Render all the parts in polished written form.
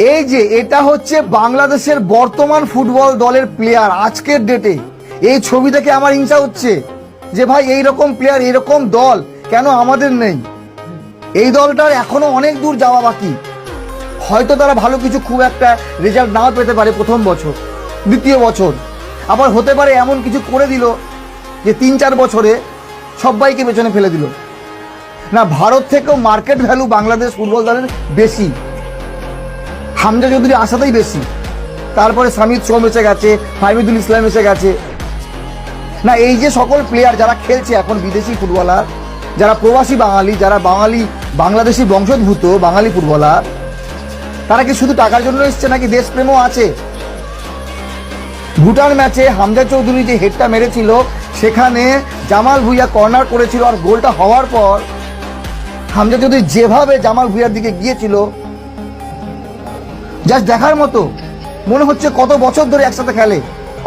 এই যে এটা হচ্ছে বাংলাদেশের বর্তমান ফুটবল দলের প্লেয়ার আজকের ডেটে। এই ছবি দেখে আমার হিংসা হচ্ছে যে ভাই এইরকম প্লেয়ার এইরকম দল কেন আমাদের নেই। এই দলটার এখনো অনেক দূর যাওয়া বাকি। হয়তো তারা ভালো কিছু খুব একটা রেজাল্ট নাও পেতে পারে প্রথম বছর, দ্বিতীয় বছর, আবার হতে পারে এমন কিছু করে দিল যে 3-4 বছরে সবাইকে পেছনে ফেলে দিল। না, ভারত থেকেও মার্কেট ভ্যালু বাংলাদেশ ফুটবল দলের বেশি, হামজা চৌধুরী আসাতেই বেশি। তারপরে সামিদ সোম এসে গেছে, ফাহিদুল ইসলাম এসে গেছে। না, এই যে সকল প্লেয়ার যারা খেলছে এখন বিদেশি ফুটবলার, যারা প্রবাসী বাঙালি, যারা বাংলাদেশি বংশোদ্ভূত বাঙালি ফুটবলার, তারা কি শুধু টাকার জন্য এসছে নাকি দেশপ্রেমও আছে? ভুটান ম্যাচে হামজা চৌধুরী যে হেডটা মেরেছিল সেখানে জামাল ভুঁইয়া কর্নার করেছিল, আর গোলটা হওয়ার পর হামজা চৌধুরী যেভাবে জামাল ভুঁইয়ার দিকে গিয়েছিল জাস্ট দেখার মতো। মনে হচ্ছে কত বছর ধরে একসাথে খেলে,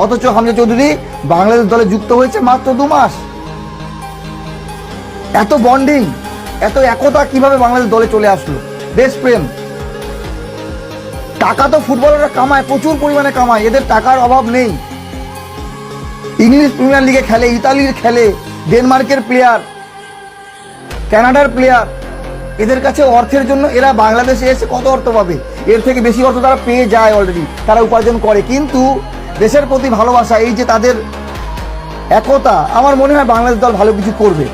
অথচ হামজা চৌধুরী বাংলাদেশ দলে যুক্ত হয়েছে মাত্র 2 মাস। এত বন্ডিং, এত একতা কিভাবে বাংলাদেশ দলে চলে আসলো? দেশপ্রেম। টাকা তো ফুটবলাররা কামায়, প্রচুর পরিমাণে কামায়, এদের টাকার অভাব নেই। ইংলিশ প্রিমিয়ার লিগে খেলে, ইতালির খেলে, ডেনমার্কের প্লেয়ার, কানাডার প্লেয়ার। এদের কাছে অর্থের জন্য এরা বাংলাদেশে এসে কত অর্থ পাবে? এর থেকে বেশি অর্থ তারা পেয়ে যায় অলরেডি, তারা উপার্জন করে। কিন্তু দেশের প্রতি ভালোবাসা, এই যে তাদের একতা, আমার মনে হয় বাংলাদেশ দল ভালো কিছু করবে।